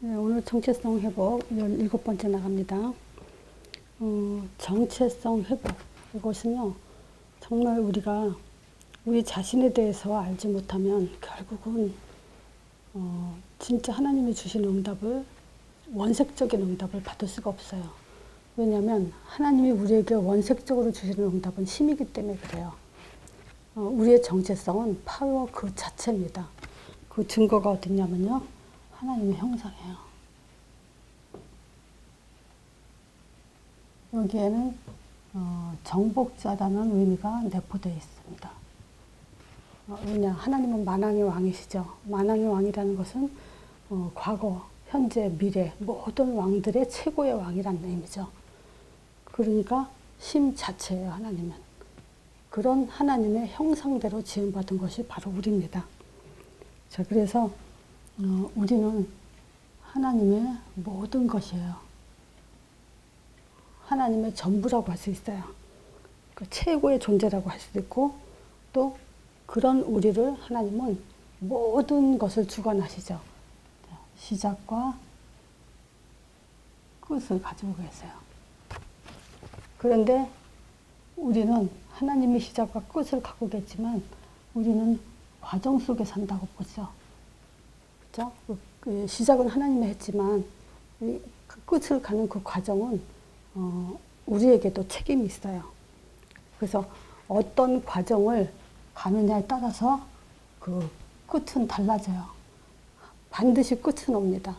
네, 오늘 정체성 회복 17번째 나갑니다. 정체성 회복. 이것은요, 정말 우리가 우리 자신에 대해서 알지 못하면 결국은 진짜 하나님이 주시는 응답을, 원색적인 응답을 받을 수가 없어요. 왜냐하면 하나님이 우리에게 원색적으로 주시는 응답은 힘이기 때문에 그래요. 우리의 정체성은 파워 그 자체입니다. 그 증거가 어딨냐면요, 하나님의 형상이에요. 여기에는 정복자라는 의미가 내포되어 있습니다. 왜냐, 하나님은 만왕의 왕이시죠. 만왕의 왕이라는 것은 과거, 현재, 미래 모든 왕들의 최고의 왕이라는 의미죠. 그러니까 심 자체예요, 하나님은. 그런 하나님의 형상대로 지음받은 것이 바로 우리입니다. 자, 그래서 우리는 하나님의 모든 것이에요. 하나님의 전부라고 할 수 있어요. 그 최고의 존재라고 할 수도 있고, 또 그런 우리를 하나님은 모든 것을 주관하시죠. 시작과 끝을 가지고 계세요. 그런데 우리는 하나님의 시작과 끝을 갖고 계지만 우리는 과정 속에 산다고 보죠. 그렇죠? 그 시작은 하나님이 했지만 그 끝을 가는 그 과정은 우리에게도 책임이 있어요. 그래서 어떤 과정을 가느냐에 따라서 그 끝은 달라져요. 반드시 끝은 옵니다.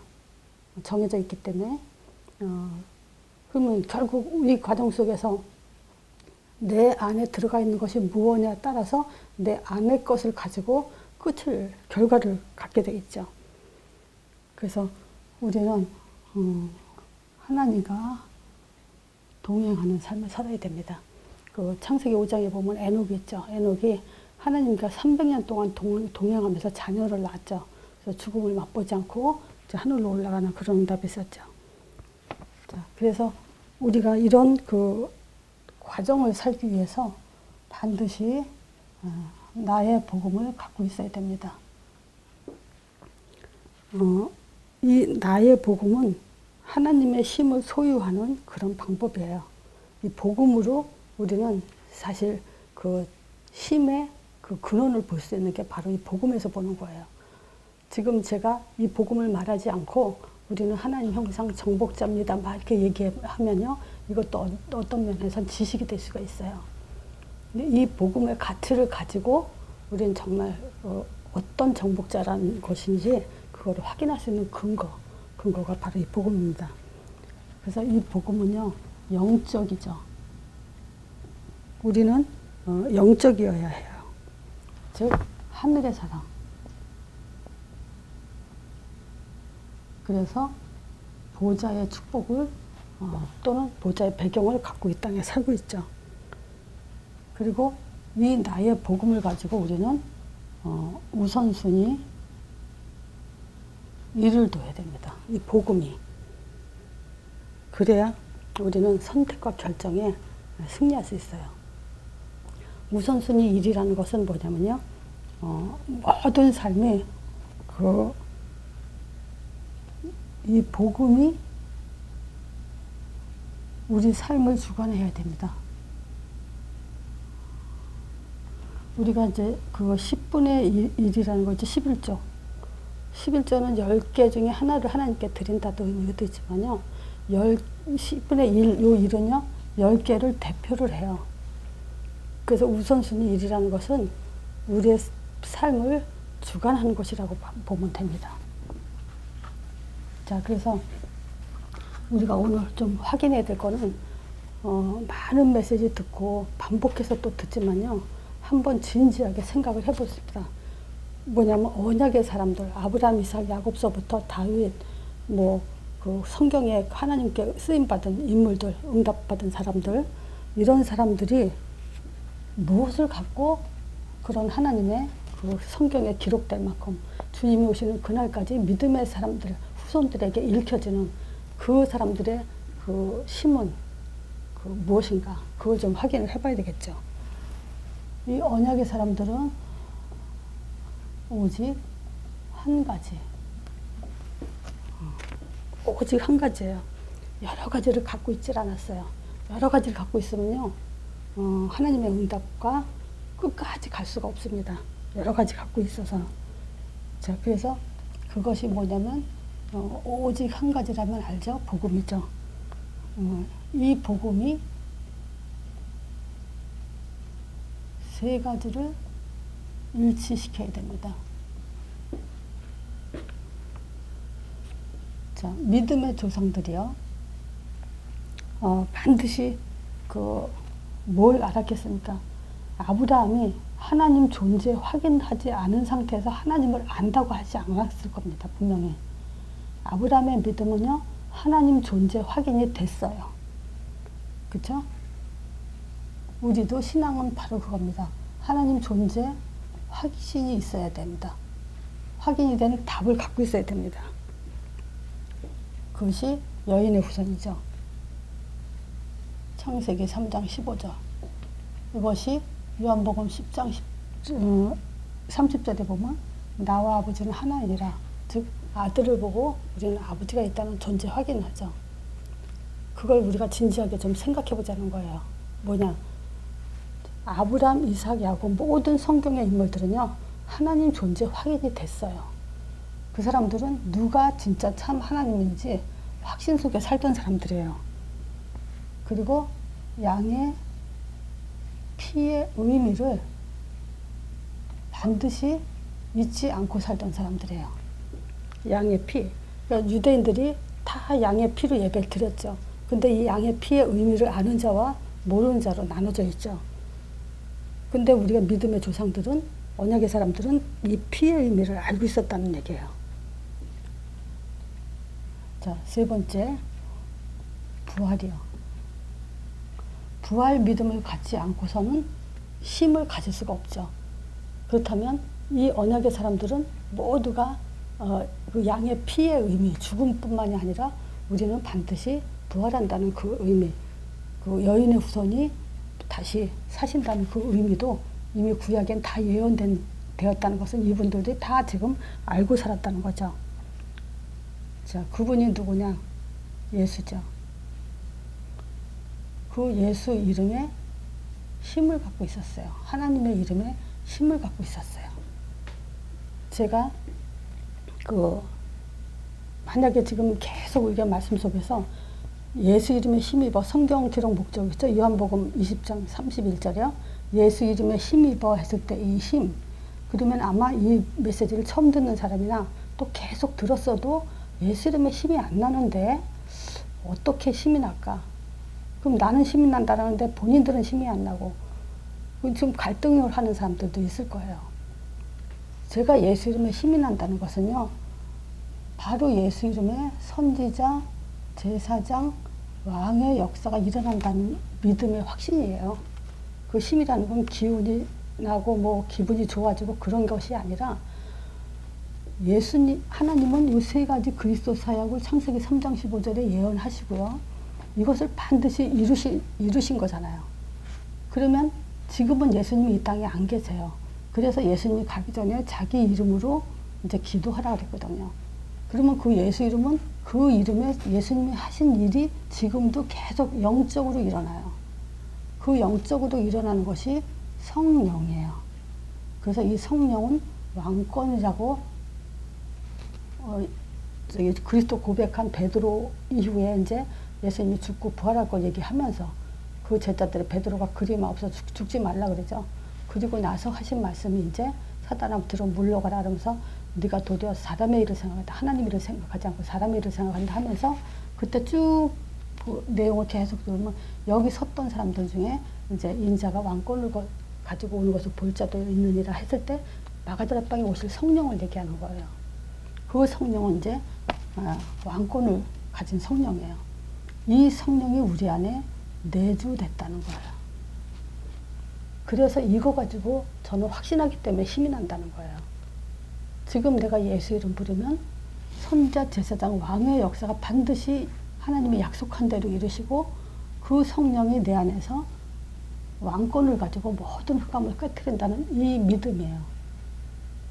정해져 있기 때문에. 그러면 결국 이 과정 속에서 내 안에 들어가 있는 것이 무엇냐에 따라서 내 안의 것을 가지고 결과를 갖게 되겠죠. 그래서 우리는 하나님과 동행하는 삶을 살아야 됩니다. 그 창세기 5장에 보면 에녹이 있죠. 에녹이 하나님과 300년 동안 동행하면서 자녀를 낳았죠. 그래서 죽음을 맛보지 않고 이제 하늘로 올라가는 그런 응답이 있었죠. 자, 그래서 우리가 이런 그 과정을 살기 위해서 반드시 나의 복음을 갖고 있어야 됩니다. 이 나의 복음은 하나님의 힘을 소유하는 그런 방법이에요. 이 복음으로 우리는 사실 그 힘의 그 근원을 볼 수 있는 게 바로 이 복음에서 보는 거예요. 지금 제가 이 복음을 말하지 않고 우리는 하나님 형상 정복자입니다 막 이렇게 얘기하면요, 이것도 어떤 면에서는 지식이 될 수가 있어요. 이 복음의 가치를 가지고 우리는 정말 어떤 정복자라는 것인지 그거를 확인할 수 있는 근거가 바로 이 복음입니다. 그래서 이 복음은요, 영적이죠. 우리는 영적이어야 해요. 즉 하늘의 사랑. 그래서 보좌의 축복을 또는 보좌의 배경을 갖고 이 땅에 살고 있죠. 그리고 이 나의 복음을 가지고 우리는 우선순위 일을 둬야 됩니다. 이 복음이. 그래야 우리는 선택과 결정에 승리할 수 있어요. 우선순위 일이라는 것은 뭐냐면요, 모든 삶이 이 복음이 우리 삶을 주관해야 됩니다. 우리가 이제 그 10분의 1이라는 거죠. 11조. 11조는 10개 중에 하나를 하나님께 드린다도 의미도 있지만요, 10분의 1, 요 일은요, 10개를 대표를 해요. 그래서 우선순위 1이라는 것은 우리의 삶을 주관하는 것이라고 보면 됩니다. 자, 그래서 우리가 오늘 좀 확인해야 될 거는, 많은 메시지 듣고 반복해서 또 듣지만요, 한번 진지하게 생각을 해보십시다. 뭐냐면 언약의 사람들, 아브라함, 이삭, 야곱서부터 다윗, 그 성경에 하나님께 쓰임받은 인물들, 응답받은 사람들, 이런 사람들이 무엇을 갖고 그런 하나님의 그 성경에 기록될 만큼 주님이 오시는 그날까지 믿음의 사람들, 후손들에게 읽혀지는 그 사람들의 그 힘은 그 무엇인가, 그걸 좀 확인을 해봐야 되겠죠. 이 언약의 사람들은 오직 한 가지, 오직 한 가지예요. 여러 가지를 갖고 있질 않았어요. 여러 가지를 갖고 있으면요, 하나님의 응답과 끝까지 갈 수가 없습니다. 여러 가지 갖고 있어서. 자, 그래서 그것이 뭐냐면, 오직 한 가지라면 알죠? 복음이죠. 이 복음이 세 가지를 일치시켜야 됩니다. 자, 믿음의 조상들이요, 반드시 뭘 알았겠습니까? 아브라함이 하나님 존재 확인하지 않은 상태에서 하나님을 안다고 하지 않았을 겁니다. 분명히. 아브라함의 믿음은요, 하나님 존재 확인이 됐어요. 그쵸? 우리도 신앙은 바로 그겁니다. 하나님 존재 확신이 있어야 됩니다. 확인이 되는 답을 갖고 있어야 됩니다. 그것이 여인의 후손이죠. 창세기 3장 15절. 이것이 요한복음 10장 30절에 보면 나와 아버지는 하나이니라. 즉 아들을 보고 우리는 아버지가 있다는 존재 확인하죠. 그걸 우리가 진지하게 좀 생각해 보자는 거예요. 뭐냐? 아브라함, 이삭, 야곱 모든 성경의 인물들은요, 하나님 존재 확인이 됐어요. 그 사람들은 누가 진짜 참 하나님인지 확신 속에 살던 사람들이에요. 그리고 양의 피의 의미를 반드시 잊지 않고 살던 사람들이에요. 양의 피. 그러니까 유대인들이 다 양의 피로 예배를 드렸죠. 근데 이 양의 피의 의미를 아는 자와 모르는 자로 나눠져 있죠. 근데 우리가 믿음의 조상들은, 언약의 사람들은 이 피의 의미를 알고 있었다는 얘기예요. 자, 세 번째, 부활이요. 부활 믿음을 갖지 않고서는 힘을 가질 수가 없죠. 그렇다면 이 언약의 사람들은 모두가 그 양의 피의 의미, 죽음뿐만이 아니라 우리는 반드시 부활한다는 그 의미, 그 여인의 후손이 다시 사신다는 그 의미도 이미 구약엔 다 되었다는 것은 이분들이 다 지금 알고 살았다는 거죠. 자, 그분이 누구냐? 예수죠. 그 예수 이름에 힘을 갖고 있었어요. 하나님의 이름에 힘을 갖고 있었어요. 제가 만약에 지금 계속 우리가 말씀 속에서 예수 이름에 힘입어, 성경 기록 목적 있죠? 요한복음 20장 31절이요. 예수 이름에 힘입어 했을 때 이 힘, 그러면 아마 이 메시지를 처음 듣는 사람이나 또 계속 들었어도 예수 이름에 힘이 안 나는데 어떻게 힘이 날까? 그럼 나는 힘이 난다는데 본인들은 힘이 안 나고 지금 갈등을 하는 사람들도 있을 거예요. 제가 예수 이름에 힘이 난다는 것은요, 바로 예수 이름에 선지자, 제사장, 왕의 역사가 일어난다는 믿음의 확신이에요. 그 힘이라는 건 기운이 나고 뭐 기분이 좋아지고 그런 것이 아니라 하나님은 이 세 가지 그리스도 사역을 창세기 3장 15절에 예언하시고요. 이것을 반드시 이루신 거잖아요. 그러면 지금은 예수님이 이 땅에 안 계세요. 그래서 예수님이 가기 전에 자기 이름으로 이제 기도하라 그랬거든요. 그러면 그 예수 이름은 그 이름에 예수님이 하신 일이 지금도 계속 영적으로 일어나요. 그 영적으로 일어나는 것이 성령이에요. 그래서 이 성령은 왕권이라고 그리스도 고백한 베드로 이후에 이제 예수님이 죽고 부활할 걸 얘기하면서 그 제자들의 베드로가 그림 없어 죽지 말라 그러죠. 그리고 나서 하신 말씀이 이제 사단아 들어 물러가라 하면서 네가 도리어 사람의 일을 생각한다. 하나님 일을 생각하지 않고 사람의 일을 생각한다 하면서 그때 쭉 그 내용을 계속 들으면 여기 섰던 사람들 중에 이제 인자가 왕권을 가지고 오는 것을 볼 자도 있느니라 했을 때 마가다라 땅에 오실 성령을 얘기하는 거예요. 그 성령은 이제 왕권을 가진 성령이에요. 이 성령이 우리 안에 내주됐다는 거예요. 그래서 이거 가지고 저는 확신하기 때문에 힘이 난다는 거예요. 지금 내가 예수 이름 부르면 선자, 제사장, 왕의 역사가 반드시 하나님이 약속한 대로 이루시고 그 성령이 내 안에서 왕권을 가지고 모든 흑암을 깨트린다는 이 믿음이에요.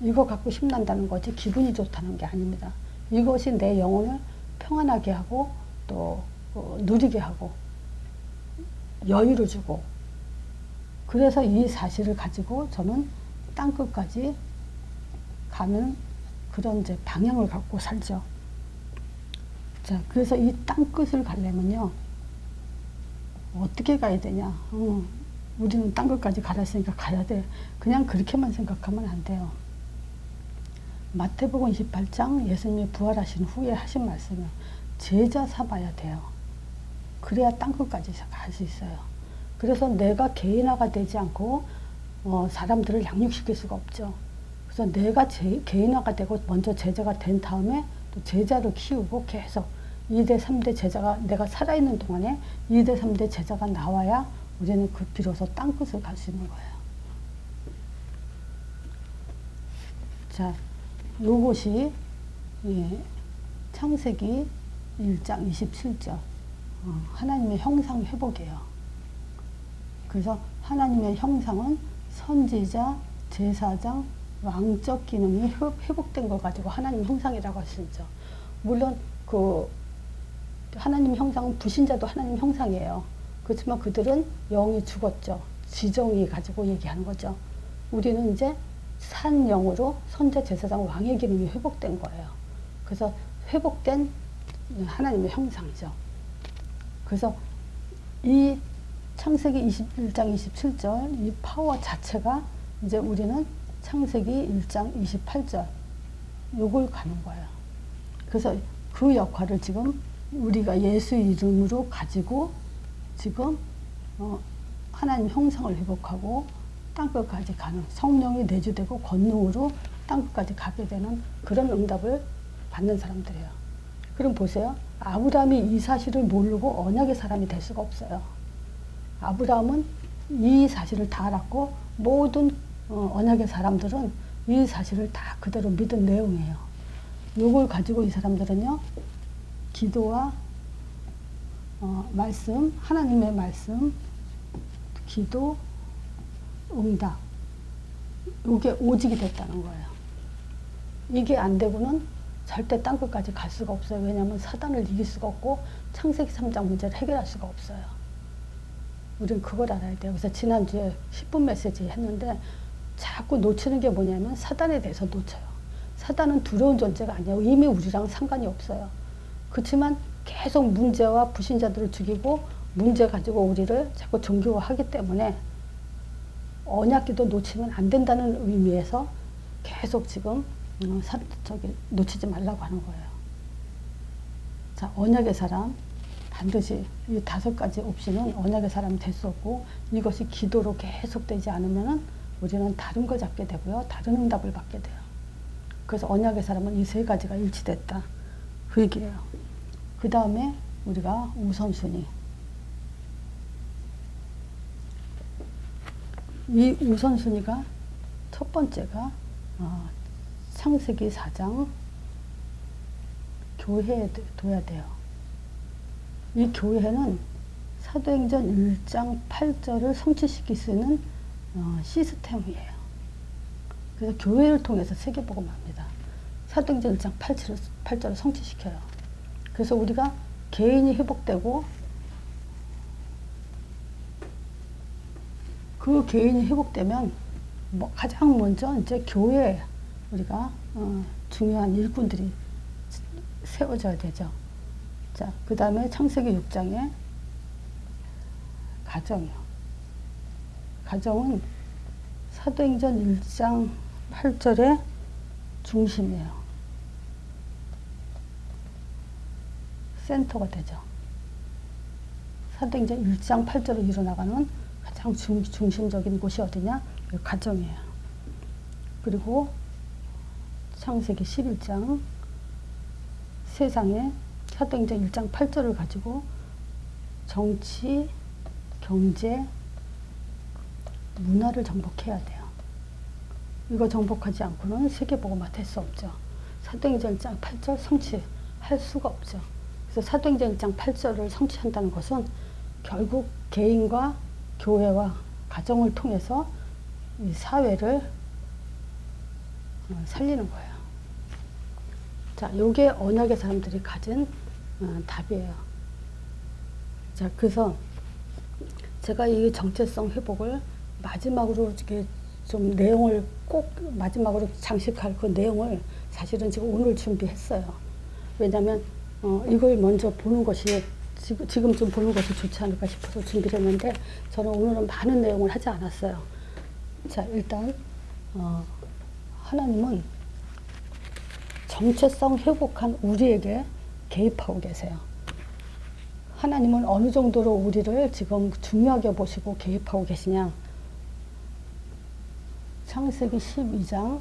이거 갖고 힘난다는 거지 기분이 좋다는 게 아닙니다. 이것이 내 영혼을 평안하게 하고 또 누리게 하고 여유를 주고, 그래서 이 사실을 가지고 저는 땅끝까지 가는 그런 이제 방향을 갖고 살죠. 자, 그래서 이 땅끝을 가려면요, 어떻게 가야 되냐? 우리는 땅끝까지 가라 했으니까 가야 돼. 그냥 그렇게만 생각하면 안 돼요. 마태복음 28장 예수님이 부활하신 후에 하신 말씀은 제자 삼아야 돼요. 그래야 땅끝까지 갈 수 있어요. 그래서 내가 개인화가 되지 않고 사람들을 양육시킬 수가 없죠. 그래서 내가 개인화가 되고 먼저 제자가 된 다음에 또 제자를 키우고 계속 2대 3대 제자가, 내가 살아있는 동안에 2대 3대 제자가 나와야 우리는 그 비로소 땅끝을 갈 수 있는 거예요. 자, 요것이 창세기 1장 27절 하나님의 형상 회복이에요. 그래서 하나님의 형상은 선지자, 제사장, 왕적 기능이 회복된 걸 가지고 하나님 형상이라고 할 수 있죠. 물론 그 하나님 형상은 불신자도 하나님 형상이에요. 그렇지만 그들은 영이 죽었죠. 지정이 가지고 얘기하는 거죠. 우리는 이제 산 영으로 선자, 제사장, 왕의 기능이 회복된 거예요. 그래서 회복된 하나님의 형상이죠. 그래서 이 창세기 21장 27절 이 파워 자체가 이제 우리는 창세기 1장 28절 요걸 가는 거예요. 그래서 그 역할을 지금 우리가 예수 이름으로 가지고 지금 하나님 형상을 회복하고 땅끝까지 가는, 성령이 내주되고 권능으로 땅끝까지 가게 되는 그런 응답을 받는 사람들이에요. 그럼 보세요. 아브라함이 이 사실을 모르고 언약의 사람이 될 수가 없어요. 아브라함은 이 사실을 다 알았고 모든 언약의 사람들은 이 사실을 다 그대로 믿은 내용이에요. 이걸 가지고 이 사람들은요, 기도와 말씀, 하나님의 말씀, 기도, 응답, 이게 오직이 됐다는 거예요. 이게 안 되고는 절대 땅끝까지 갈 수가 없어요. 왜냐하면 사단을 이길 수가 없고 창세기 3장 문제를 해결할 수가 없어요. 우린 그걸 알아야 돼요. 그래서 지난주에 10분 메시지 했는데 자꾸 놓치는 게 뭐냐면 사단에 대해서 놓쳐요. 사단은 두려운 존재가 아니에요. 이미 우리랑 상관이 없어요. 그렇지만 계속 문제와 불신자들을 죽이고 문제 가지고 우리를 자꾸 정교화하기 때문에 언약기도 놓치면 안 된다는 의미에서 계속 지금 놓치지 말라고 하는 거예요. 자, 언약의 사람 반드시 이 5가지 옵션은 언약의 사람이 될 수 없고 이것이 기도로 계속되지 않으면은 우리는 다른 걸 잡게 되고요. 다른 응답을 받게 돼요. 그래서 언약의 사람은 이 3가지가 일치됐다. 그 얘기예요. 그 다음에 우리가 우선순위. 이 우선순위가 첫 번째가 창세기 4장 교회에 둬야 돼요. 이 교회는 사도행전 1장 8절을 성취시킬 수 있는 시스템이에요. 그래서 교회를 통해서 세계복음합니다. 사도행전 1장 8절을 성취시켜요. 그래서 우리가 개인이 회복되고 그 개인이 회복되면 가장 먼저 이제 교회에 우리가 중요한 일꾼들이 세워져야 되죠. 자, 그 다음에 창세기 6장에 가정이요. 가정은 사도행전 1장 8절의 중심이에요. 센터가 되죠. 사도행전 1장 8절로 이뤄나가는 가장 중심적인 곳이 어디냐? 가정이에요. 그리고 창세기 11장 세상에 사도행전 1장 8절을 가지고 정치, 경제, 문화를 정복해야 돼요. 이거 정복하지 않고는 세계복음화 될 수 없죠. 사도행전 1장 8절 성취할 수가 없죠. 그래서 사도행전 1장 8절을 성취한다는 것은 결국 개인과 교회와 가정을 통해서 이 사회를 살리는 거예요. 자, 요게 언약의 사람들이 가진 답이에요. 자, 그래서 제가 이 정체성 회복을 마지막으로 이렇게 좀 내용을 꼭 마지막으로 장식할 그 내용을 사실은 지금 오늘 준비했어요. 왜냐면 이걸 먼저 보는 것이 지금 좀 보는 것이 좋지 않을까 싶어서 준비를 했는데 저는 오늘은 많은 내용을 하지 않았어요. 자, 일단 하나님은 정체성 회복한 우리에게 개입하고 계세요. 하나님은 어느 정도로 우리를 지금 중요하게 보시고 개입하고 계시냐. 창세기 12장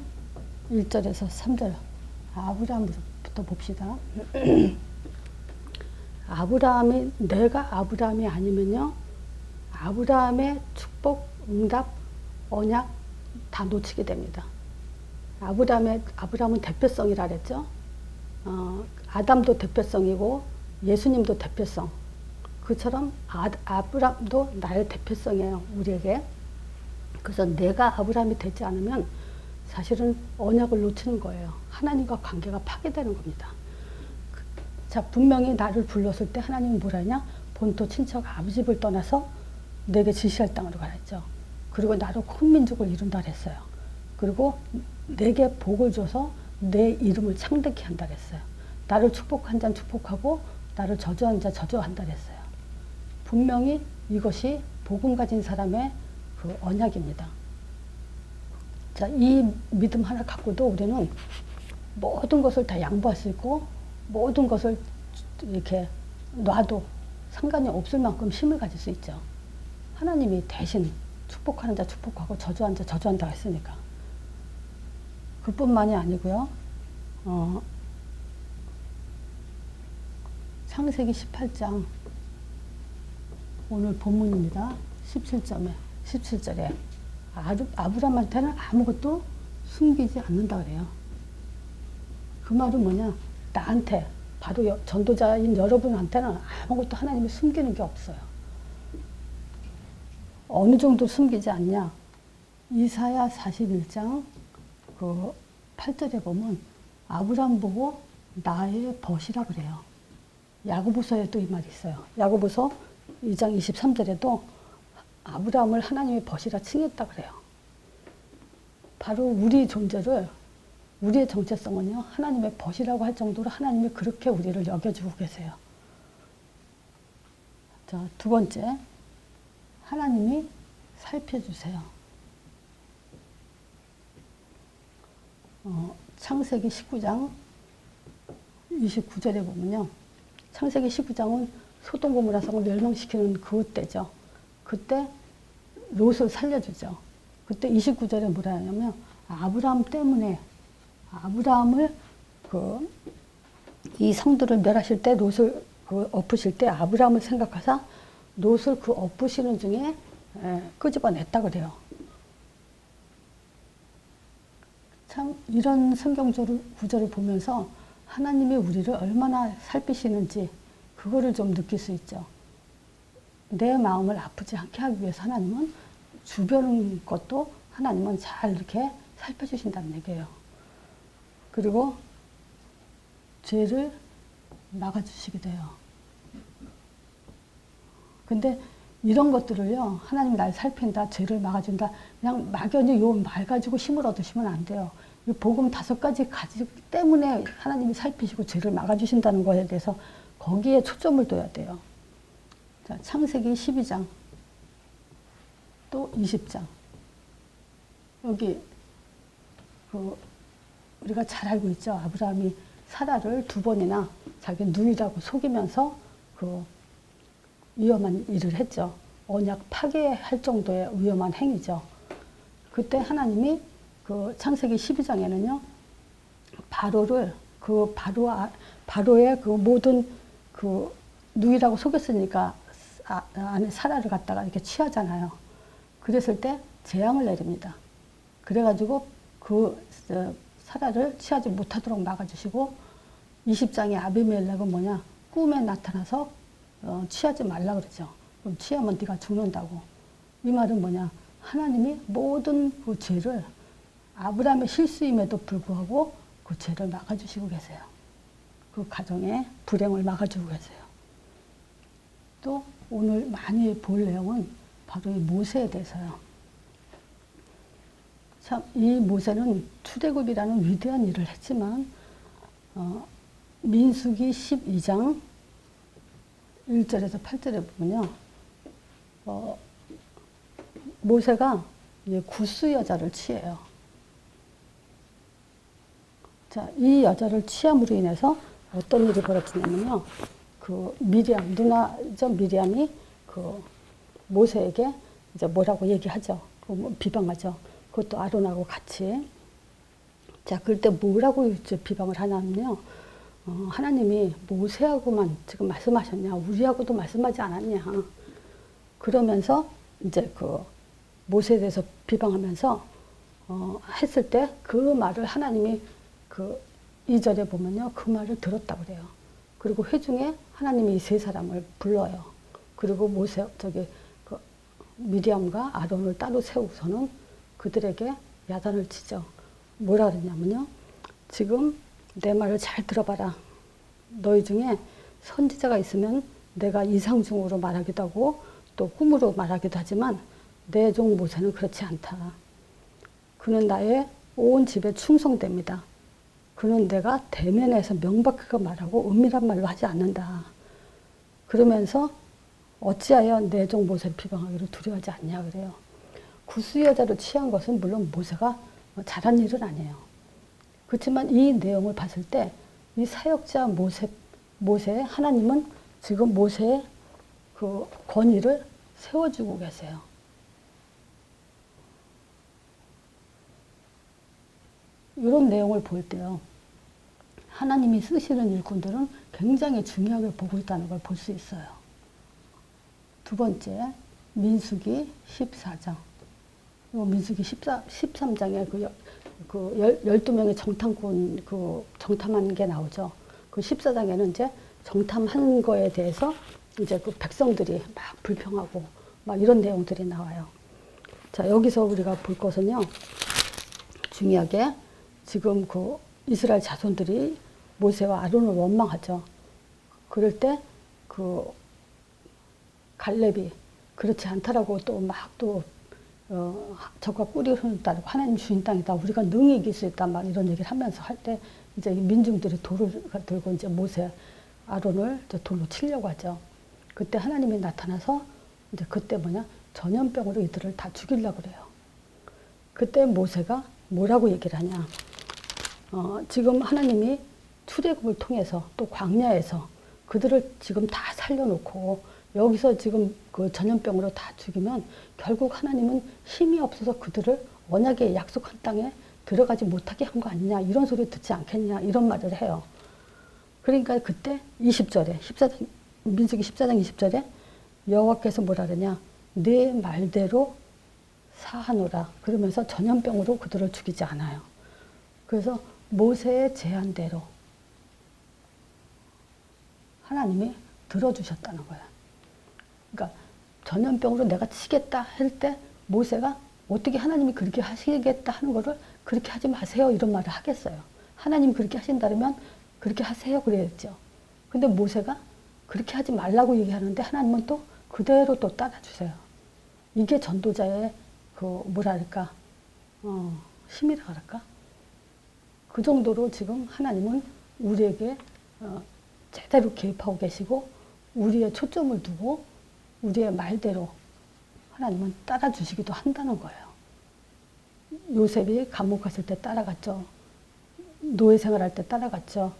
1절에서 3절 아브라함부터 봅시다. 내가 아브라함이 아니면요, 아브라함의 축복, 응답, 언약 다 놓치게 됩니다. 아브라함은 대표성이라 그랬죠. 아담도 대표성이고 예수님도 대표성. 그처럼 아브라함도 나의 대표성이에요, 우리에게. 그래서 내가 아브라함이 되지 않으면 사실은 언약을 놓치는 거예요. 하나님과 관계가 파괴되는 겁니다. 자, 분명히 나를 불렀을 때 하나님은 뭐라 하냐? 본토 친척 아버지를 떠나서 내게 지시할 땅으로 가랬죠. 그리고 나로 큰 민족을 이룬다 그랬어요. 그리고 내게 복을 줘서 내 이름을 창대케 한다 그랬어요. 나를 축복한 자는 축복하고 나를 저주한 자 저주한다 그랬어요. 분명히 이것이 복음 가진 사람의 그 언약입니다. 자, 이 믿음 하나 갖고도 우리는 모든 것을 다 양보할 수 있고 모든 것을 이렇게 놔도 상관이 없을 만큼 힘을 가질 수 있죠. 하나님이 대신 축복하는 자 축복하고 저주한 자 저주한다 했으니까. 그뿐만이 아니고요. 창세기 18장 오늘 본문입니다. 17절에 아브라함한테는 아무것도 숨기지 않는다 그래요. 그 말은 뭐냐? 나한테 바로 전도자인 여러분한테는 아무것도 하나님이 숨기는 게 없어요. 어느 정도 숨기지 않냐? 이사야 41장 그 8절에 보면 아브라함 보고 나의 벗이라 그래요. 야고보서에도 이 말이 있어요. 야고보서 2장 23절에도 아브라함을 하나님의 벗이라 칭했다 그래요. 바로 우리 존재를, 우리의 정체성은요, 하나님의 벗이라고 할 정도로 하나님이 그렇게 우리를 여겨주고 계세요. 자, 두 번째, 하나님이 살펴주세요. 창세기 19장 29절에 보면요. 창세기 19장은 소돔 고모라 성을 멸망시키는 그때죠. 그때 롯을 살려주죠. 그때 29절에 뭐라 하냐면 아브라함 때문에 아브라함을 이 성들을 멸하실 때 롯을 엎으실 때 아브라함을 생각하사 롯을 그 엎으시는 중에 끄집어냈다 그래요. 참 이런 성경 구절을 보면서 하나님이 우리를 얼마나 살피시는지 그거를 좀 느낄 수 있죠. 내 마음을 아프지 않게 하기 위해서 하나님은 주변 것도 하나님은 잘 이렇게 살펴주신다는 얘기예요. 그리고 죄를 막아주시게 돼요. 근데 이런 것들을요, 하나님 날 살핀다, 죄를 막아준다, 그냥 막연히 요 말 가지고 힘을 얻으시면 안 돼요. 이 복음 5가지 가지기 때문에 하나님이 살피시고 죄를 막아주신다는 거에 대해서 거기에 초점을 둬야 돼요. 자, 창세기 12장, 또 20장. 여기, 우리가 잘 알고 있죠. 아브라함이 사라를 2번이나 자기 누이라고 속이면서 위험한 일을 했죠. 언약 파괴할 정도의 위험한 행위죠. 그때 하나님이 창세기 12장에는요, 바로를, 바로의 모든 누이라고 속였으니까 안에 사라를 갖다가 이렇게 취하잖아요. 그랬을 때 재앙을 내립니다. 그래가지고 사라를 취하지 못하도록 막아주시고 20장의 아비멜렉은 뭐냐? 꿈에 나타나서 취하지 말라 그러죠. 그럼 취하면 네가 죽는다고. 이 말은 뭐냐? 하나님이 모든 그 죄를 아브라함의 실수임에도 불구하고 그 죄를 막아주시고 계세요. 그 가정의 불행을 막아주고 계세요. 또 오늘 많이 볼 내용은 바로 이 모세에 대해서요. 참, 이 모세는 출애굽이라는 위대한 일을 했지만 민수기 12장 1절에서 8절에 보면요. 모세가 구스 여자를 취해요. 자, 이 여자를 취함으로 인해서 어떤 일이 벌어지냐면요. 그 미리암, 누나죠. 미리암이 그 모세에게 이제 뭐라고 얘기하죠. 비방하죠. 그것도 아론하고 같이. 자, 그럴 때 뭐라고 이제 비방을 하냐면요. 하나님이 모세하고만 지금 말씀하셨냐. 우리하고도 말씀하지 않았냐. 그러면서 이제 그 모세에 대해서 비방하면서 했을 때 그 말을 하나님이 그 2절에 보면요. 그 말을 들었다고 그래요. 그리고 회중에 하나님이 이 세 사람을 불러요. 그리고 모세, 그 미리암과 아론을 따로 세우고서는 그들에게 야단을 치죠. 뭐라 그러냐면요. 지금 내 말을 잘 들어봐라. 너희 중에 선지자가 있으면 내가 이상중으로 말하기도 하고 또 꿈으로 말하기도 하지만 내 종 모세는 그렇지 않다. 그는 나의 온 집에 충성됩니다. 그는 내가 대면에서 명백하게 말하고 은밀한 말로 하지 않는다. 그러면서 어찌하여 내 종 모세를 비방하기를 두려워하지 않냐 그래요. 구스 여자를 취한 것은 물론 모세가 잘한 일은 아니에요. 그렇지만 이 내용을 봤을 때 이 사역자 모세 하나님은 지금 모세의 그 권위를 세워주고 계세요. 이런 내용을 볼 때요. 하나님이 쓰시는 일꾼들은 굉장히 중요하게 보고 있다는 걸 볼 수 있어요. 두 번째, 민수기 14장. 민수기 13장에 그 12명의 정탐꾼 정탐한 게 나오죠. 그 14장에는 이제 정탐한 거에 대해서 이제 그 백성들이 막 불평하고 막 이런 내용들이 나와요. 자, 여기서 우리가 볼 것은요. 중요하게 지금 그 이스라엘 자손들이 모세와 아론을 원망하죠. 그럴 때 그 갈렙이 그렇지 않다라고 또 막 적과 꿀이 흐르는 땅이고 하나님 주인 땅이다. 우리가 능히 이길 수 있다. 막 이런 얘기를 하면서 할 때 이제 민중들이 돌을 들고 이제 모세 아론을 돌로 치려고 하죠. 그때 하나님이 나타나서 이제 그때 전염병으로 이들을 다 죽이려고 그래요. 그때 모세가 뭐라고 얘기를 하냐. 지금 하나님이 출애굽을 통해서 또 광야에서 그들을 지금 다 살려놓고 여기서 지금 그 전염병으로 다 죽이면 결국 하나님은 힘이 없어서 그들을 언약의 약속한 땅에 들어가지 못하게 한 거 아니냐. 이런 소리 듣지 않겠냐. 이런 말을 해요. 그러니까 그때 20절에 민수기 14장 20절에 여호와께서 뭐라 그러냐. 내 말대로 사하노라. 그러면서 전염병으로 그들을 죽이지 않아요. 그래서 모세의 제안대로 하나님이 들어주셨다는 거야. 그러니까 전염병으로 내가 치겠다 할 때 모세가 어떻게 하나님이 그렇게 하시겠다 하는 거를 그렇게 하지 마세요 이런 말을 하겠어요. 하나님이 그렇게 하신다면 그렇게 하세요 그랬죠. 근데 모세가 그렇게 하지 말라고 얘기하는데 하나님은 또 그대로 또 따라주세요. 이게 전도자의 그 뭐랄까 힘이라 할까? 그 정도로 지금 하나님은 우리에게 제대로 개입하고 계시고 우리의 초점을 두고 우리의 말대로 하나님은 따라주시기도 한다는 거예요. 요셉이 감옥 갔을 때 따라갔죠. 노예 생활할 때 따라갔죠.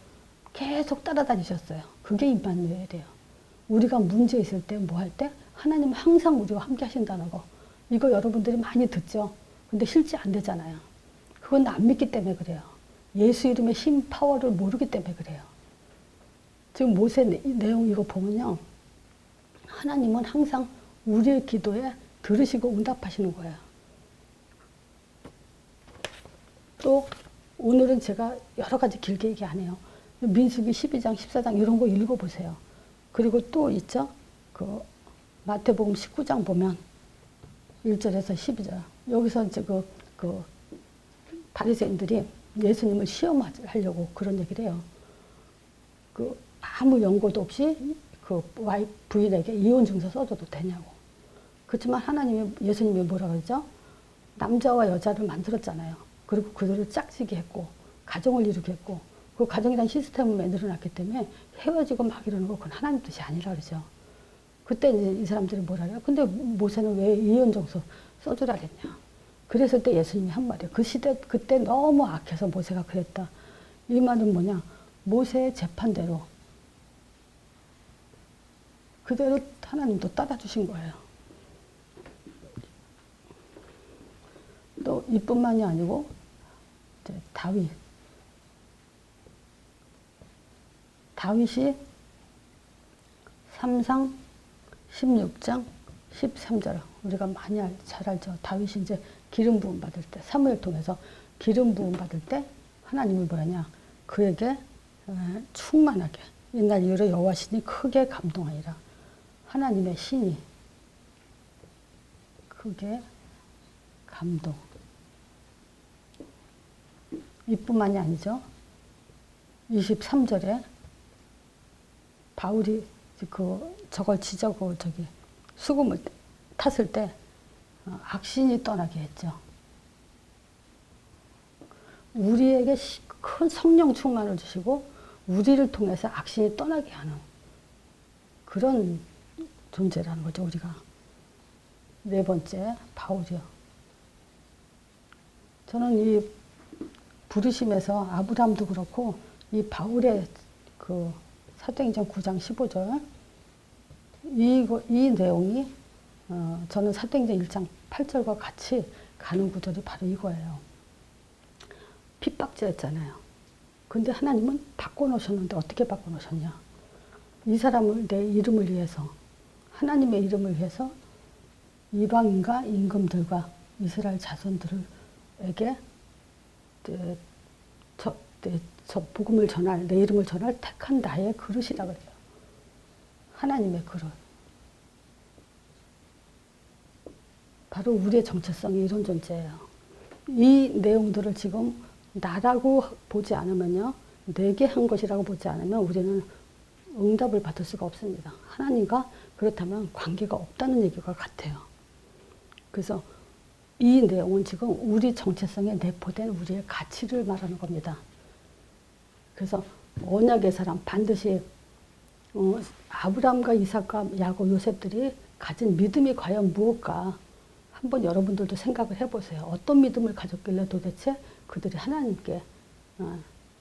계속 따라다니셨어요. 그게 임마누엘이에요. 우리가 문제 있을 때 뭐 할 때 하나님은 항상 우리와 함께 하신다는 거. 이거 여러분들이 많이 듣죠. 근데 실제 안 되잖아요. 그건 안 믿기 때문에 그래요. 예수 이름의 힘, 파워를 모르기 때문에 그래요. 지금 모세 내용 이거 보면요. 하나님은 항상 우리의 기도에 들으시고 응답하시는 거예요. 또 오늘은 제가 여러 가지 길게 얘기 안 해요. 민수기 12장, 14장 이런 거 읽어보세요. 그리고 또 있죠. 그 마태복음 19장 보면 1절에서 12절. 여기서 이제 그 바리새인들이 예수님을 시험하려고 그런 얘기를 해요. 그 아무 연고도 없이 그 와이프 부인에게 이혼 증서 써줘도 되냐고. 그렇지만 하나님이 예수님이 뭐라 그러죠? 남자와 여자를 만들었잖아요. 그리고 그들을 짝지게 했고 가정을 이루게 했고 그 가정이란 시스템을 만들어놨기 때문에 헤어지고 막 이러는 거 그건 하나님 뜻이 아니라 그러죠. 그때 이제 이 사람들이 뭐라 그래요? 근데 모세는 왜 이혼 증서 써주라 그랬냐? 그랬을 때 예수님이 한 말이에요. 그 시대 그때 너무 악해서 모세가 그랬다. 이 말은 뭐냐? 모세의 재판대로 그대로 하나님도 따라주신 거예요. 또 이뿐만이 아니고 이제 다윗이 3상 16장 13절 우리가 많이 잘 알죠. 다윗이 이제 기름 부음 받을 때 사무엘 통해서 기름 부음 받을 때 하나님이 뭐냐 그에게 충만하게 옛날 이후로 여호와 신이 크게 감동하니라. 하나님의 신이 크게 감동. 이뿐만이 아니죠. 23절에 바울이 저걸 지저고 수금을 탔을 때 악신이 떠나게 했죠. 우리에게 큰 성령 충만을 주시고 우리를 통해서 악신이 떠나게 하는 그런 존재라는 거죠. 우리가. 네 번째 바울이요. 저는 이 부르심에서 아브라함도 그렇고 이 바울의 그 사도행전 9장 15절 이 내용이 저는 사도행전 1장 8절과 같이 가는 구절이 바로 이거예요. 핍박죄였잖아요. 근데 하나님은 바꿔놓으셨는데 어떻게 바꿔놓으셨냐. 이 사람을 내 이름을 위해서 하나님의 이름을 위해서 이방인과 임금들과 이스라엘 자손들에게 저 복음을 전할 내 이름을 전할 택한 나의 그릇이라 그래요. 하나님의 그릇. 바로 우리의 정체성이 이런 존재예요. 이 내용들을 지금 나라고 보지 않으면요. 내게 한 것이라고 보지 않으면 우리는 응답을 받을 수가 없습니다. 하나님과 그렇다면 관계가 없다는 얘기가 같아요. 그래서 이 내용은 지금 우리 정체성에 내포된 우리의 가치를 말하는 겁니다. 그래서 언약의 사람 반드시 아브라함과 이삭과 야곱 요셉들이 가진 믿음이 과연 무엇일까 한번 여러분들도 생각을 해보세요. 어떤 믿음을 가졌길래 도대체 그들이 하나님께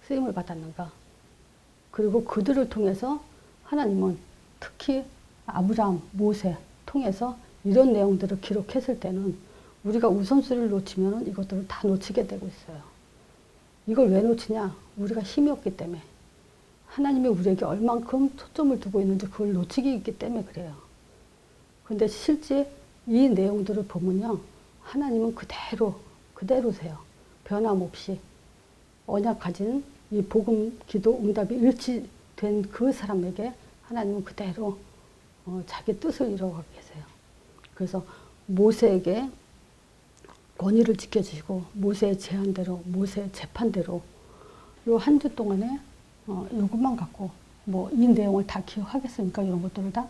쓰임을 받았는가. 그리고 그들을 통해서 하나님은 특히 아브라함, 모세 통해서 이런 내용들을 기록했을 때는 우리가 우선순위를 놓치면 이것들을 다 놓치게 되고 있어요. 이걸 왜 놓치냐? 우리가 힘이 없기 때문에. 하나님이 우리에게 얼만큼 초점을 두고 있는지 그걸 놓치기 있기 때문에 그래요. 근데 실제 이 내용들을 보면요. 하나님은 그대로세요. 변함없이. 언약 가진 이 복음, 기도, 응답이 일치된 그 사람에게 하나님은 그대로 자기 뜻을 이루어가고 계세요. 그래서 모세에게 권위를 지켜주시고 모세의 제안대로 모세의 재판대로 요 한 주 동안에 요것만 갖고 뭐 이 내용을 다 기억하겠습니까? 이런 것들을 다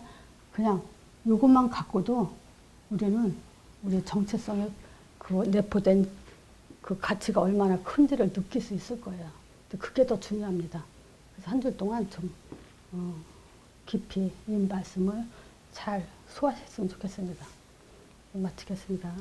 그냥 요것만 갖고도 우리는 우리 정체성에 그 내포된 그 가치가 얼마나 큰지를 느낄 수 있을 거예요. 그게 더 중요합니다. 그래서 한 주 동안 좀 깊이 이 말씀을 잘 소화했으면 좋겠습니다. 마치겠습니다.